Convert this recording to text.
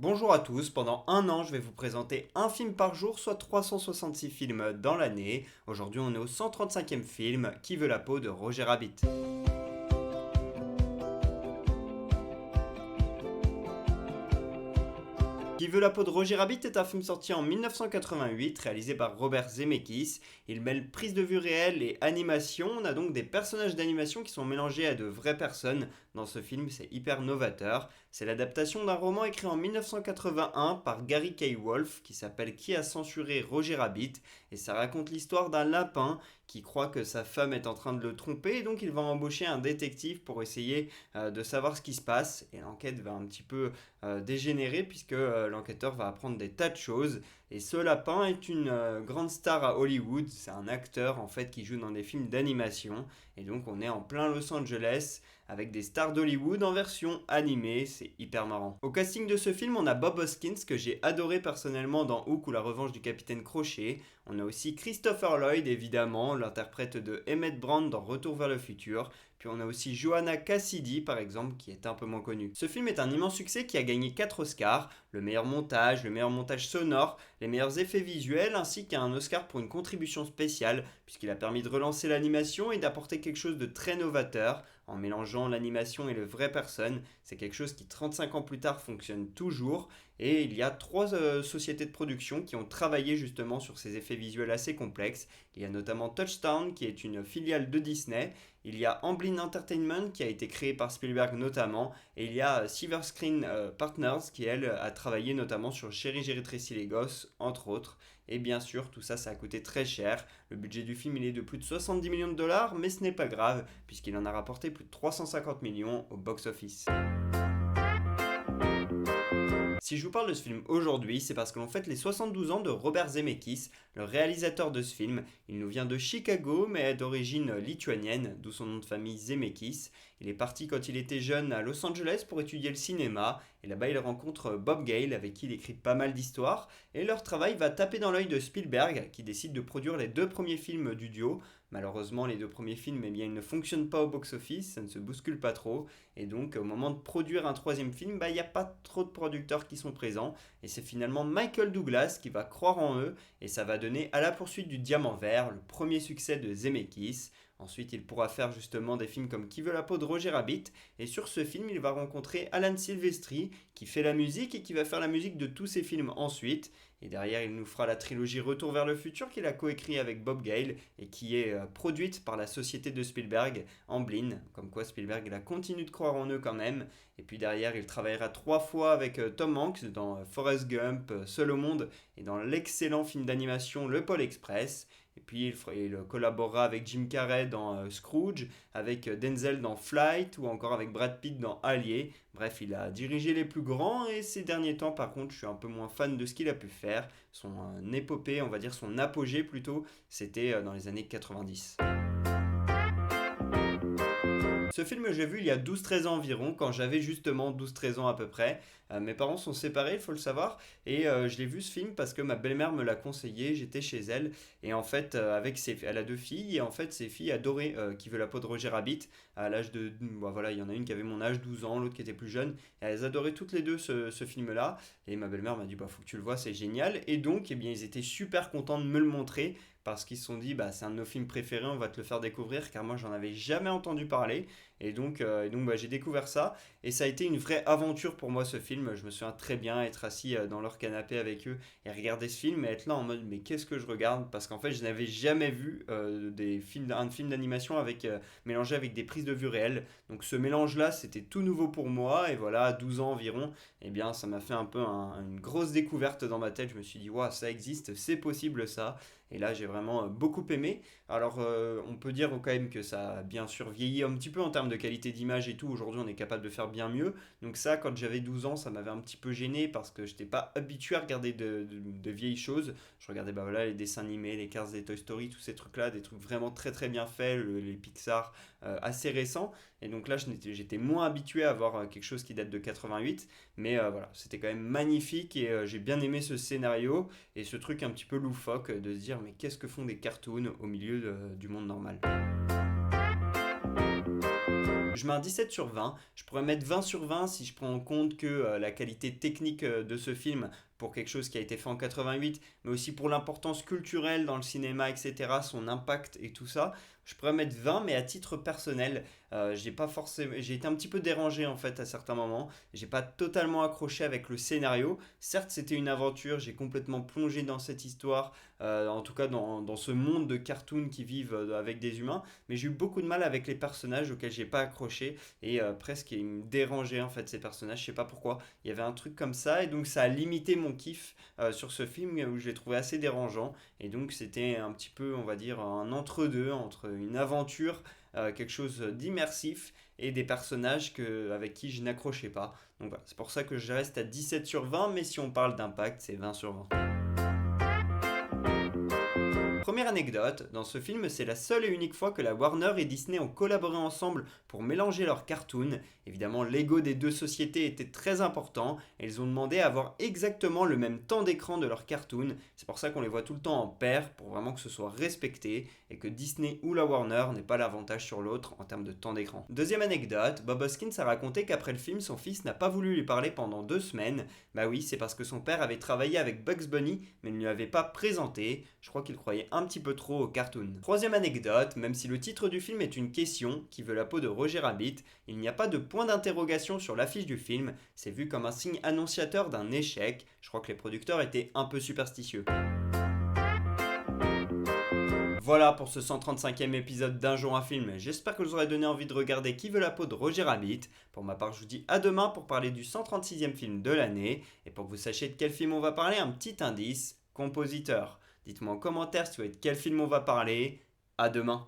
Bonjour à tous, pendant un an je vais vous présenter un film par jour, soit 366 films dans l'année. Aujourd'hui on est au 135e film, Qui veut la peau de Roger Rabbit. Qui veut la peau de Roger Rabbit est un film sorti en 1988, réalisé par Robert Zemeckis. Il mêle prise de vue réelle et animation. On a donc des personnages d'animation qui sont mélangés à de vraies personnes. Dans ce film, c'est hyper novateur. C'est l'adaptation d'un roman écrit en 1981 par Gary K. Wolfe qui s'appelle Qui a censuré Roger Rabbit, et ça raconte l'histoire d'un lapin qui croit que sa femme est en train de le tromper, et donc il va embaucher un détective pour essayer de savoir ce qui se passe, et l'enquête va un petit peu dégénérer puisque l'enquêteur va apprendre des tas de choses. Et ce lapin est une grande star à Hollywood, c'est un acteur en fait qui joue dans des films d'animation, et donc on est en plein Los Angeles avec des stars d'Hollywood en version animée, c'est hyper marrant. Au casting de ce film, on a Bob Hoskins que j'ai adoré personnellement dans Hook ou La Revanche du Capitaine Crochet. On a aussi Christopher Lloyd évidemment, l'interprète de Emmett Brown dans Retour vers le futur. Puis on a aussi Joanna Cassidy par exemple qui est un peu moins connue. Ce film est un immense succès qui a gagné 4 Oscars, le meilleur montage sonore, les meilleurs effets visuels ainsi qu'un Oscar pour une contribution spéciale puisqu'il a permis de relancer l'animation et d'apporter quelque chose de très novateur en mélangeant l'animation et le vrai personne. C'est quelque chose qui 35 ans plus tard fonctionne toujours, et il y a 3 sociétés de production qui ont travaillé justement sur ces effets visuels assez complexes. Il y a notamment Touchstone qui est une filiale de Disney, il y a Amblin Entertainment qui a été créé par Spielberg notamment, et il y a Silver Screen Partners qui elle a travaillé notamment sur Chérie j'ai rétréci les gosses entre autres. Et bien sûr tout ça ça a coûté très cher. Le budget du film il est de plus de 70 millions de dollars, mais ce n'est pas grave puisqu'il en a rapporté plus de 350 millions au box-office. Si je vous parle de ce film aujourd'hui, c'est parce que l'on fête les 72 ans de Robert Zemeckis, le réalisateur de ce film. Il nous vient de Chicago, mais est d'origine lituanienne, d'où son nom de famille Zemeckis. Il est parti quand il était jeune à Los Angeles pour étudier le cinéma, et là-bas il rencontre Bob Gale, avec qui il écrit pas mal d'histoires, et leur travail va taper dans l'œil de Spielberg, qui décide de produire les 2 premiers films du duo. Malheureusement, les 2 premiers films, eh bien, ils ne fonctionnent pas au box-office, ça ne se bouscule pas trop, et donc au moment de produire un 3e film, il n'y a pas trop de producteurs qui sont présents, et c'est finalement Michael Douglas qui va croire en eux, et ça va donner À la poursuite du diamant vert, le premier succès de Zemeckis. Ensuite, il pourra faire justement des films comme Qui veut la peau de Roger Rabbit, et sur ce film, il va rencontrer Alan Silvestri, qui fait la musique et qui va faire la musique de tous ses films ensuite. Et derrière, il nous fera la trilogie Retour vers le futur qu'il a coécrit avec Bob Gale et qui est produite par la société de Spielberg, Amblin. Comme quoi Spielberg il a continué de croire en eux quand même. Et puis derrière, il travaillera 3 fois avec Tom Hanks dans Forrest Gump, Seul au monde et dans l'excellent film d'animation Le Pôle Express. Et puis il collaborera avec Jim Carrey dans Scrooge, avec Denzel dans Flight ou encore avec Brad Pitt dans Allier. Bref, il a dirigé les plus grands, et ces derniers temps par contre je suis un peu moins fan de ce qu'il a pu faire. Son épopée, on va dire son apogée plutôt, c'était dans les années 90. Ce film, j'ai vu il y a 12-13 ans environ, quand j'avais justement 12-13 ans à peu près. Mes parents sont séparés, il faut le savoir, et je l'ai vu ce film parce que ma belle-mère me l'a conseillé, j'étais chez elle, et en fait, elle a 2 filles, et en fait, ses filles adoraient Qui veut la peau de Roger Rabbit, à l'âge de... Bon, voilà, il y en a une qui avait mon âge, 12 ans, l'autre qui était plus jeune, et elles adoraient toutes les deux ce film-là, et ma belle-mère m'a dit, bah faut que tu le vois, c'est génial, et donc, eh bien, ils étaient super contents de me le montrer, parce qu'ils se sont dit, bah c'est un de nos films préférés, on va te le faire découvrir, car moi j'en avais jamais entendu parler, et donc bah, j'ai découvert ça, et ça a été une vraie aventure pour moi ce film. Je me souviens très bien être assis dans leur canapé avec eux et regarder ce film et être là en mode mais qu'est-ce que je regarde, parce qu'en fait je n'avais jamais vu un film d'animation mélangé avec des prises de vue réelles. Donc ce mélange là c'était tout nouveau pour moi, et voilà à 12 ans environ, et bien ça m'a fait un peu une grosse découverte dans ma tête. Je me suis dit waouh, ça existe, c'est possible ça, et là j'ai vraiment beaucoup aimé. Alors on peut dire quand même que ça a bien sûr vieilli un petit peu en termes de qualité d'image et tout. Aujourd'hui on est capable de faire bien mieux. Donc ça, quand j'avais 12 ans, ça m'avait un petit peu gêné parce que je n'étais pas habitué à regarder de vieilles choses. Je regardais bah voilà, les dessins animés, les Cars, des Toy Story, tous ces trucs-là, des trucs vraiment très très bien faits, les Pixar assez récents. Et donc là j'étais moins habitué à voir quelque chose qui date de 88. Mais voilà, c'était quand même magnifique, et j'ai bien aimé ce scénario et ce truc un petit peu loufoque de se dire mais qu'est-ce que font des cartoons au milieu du monde normal. Je mets un 17 sur 20. Je pourrais mettre 20 sur 20 si je prends en compte que la qualité technique de ce film, pour quelque chose qui a été fait en 88, mais aussi pour l'importance culturelle dans le cinéma, etc., son impact et tout ça, je pourrais mettre 20, mais à titre personnel, j'ai pas forcément, j'ai été un petit peu dérangé en fait à certains moments. J'ai pas totalement accroché avec le scénario. Certes, c'était une aventure, j'ai complètement plongé dans cette histoire, en tout cas dans ce monde de cartoons qui vivent avec des humains, mais j'ai eu beaucoup de mal avec les personnages auxquels j'ai pas accroché et presque ils me dérangeaient en fait ces personnages. Je sais pas pourquoi. Il y avait un truc comme ça et donc ça a limité mon kiff sur ce film où je l'ai trouvé assez dérangeant et donc c'était un petit peu, on va dire, un entre-deux entre une aventure, quelque chose d'immersif et des personnages avec qui je n'accrochais pas. Donc voilà, c'est pour ça que je reste à 17 sur 20, mais si on parle d'impact, c'est 20 sur 20. Première anecdote, dans ce film, c'est la seule et unique fois que la Warner et Disney ont collaboré ensemble pour mélanger leurs cartoons. Évidemment, l'ego des deux sociétés était très important et ils ont demandé à avoir exactement le même temps d'écran de leurs cartoons. C'est pour ça qu'on les voit tout le temps en paire pour vraiment que ce soit respecté et que Disney ou la Warner n'aient pas l'avantage sur l'autre en termes de temps d'écran. Deuxième anecdote, Bob Hoskins a raconté qu'après le film, son fils n'a pas voulu lui parler pendant 2 semaines. Bah oui, c'est parce que son père avait travaillé avec Bugs Bunny mais ne lui avait pas présenté. Je crois qu'il croyait un petit peu trop au cartoon. Troisième anecdote, même si le titre du film est une question, qui veut la peau de Roger Rabbit, il n'y a pas de point d'interrogation sur l'affiche du film, c'est vu comme un signe annonciateur d'un échec. Je crois que les producteurs étaient un peu superstitieux. Voilà pour ce 135e épisode d'Un jour un film. J'espère que je vous aurai donné envie de regarder Qui veut la peau de Roger Rabbit. Pour ma part, je vous dis à demain pour parler du 136e film de l'année. Et pour que vous sachiez de quel film on va parler, un petit indice, compositeur. Dites-moi en commentaire si vous voulez de quel film on va parler. À demain.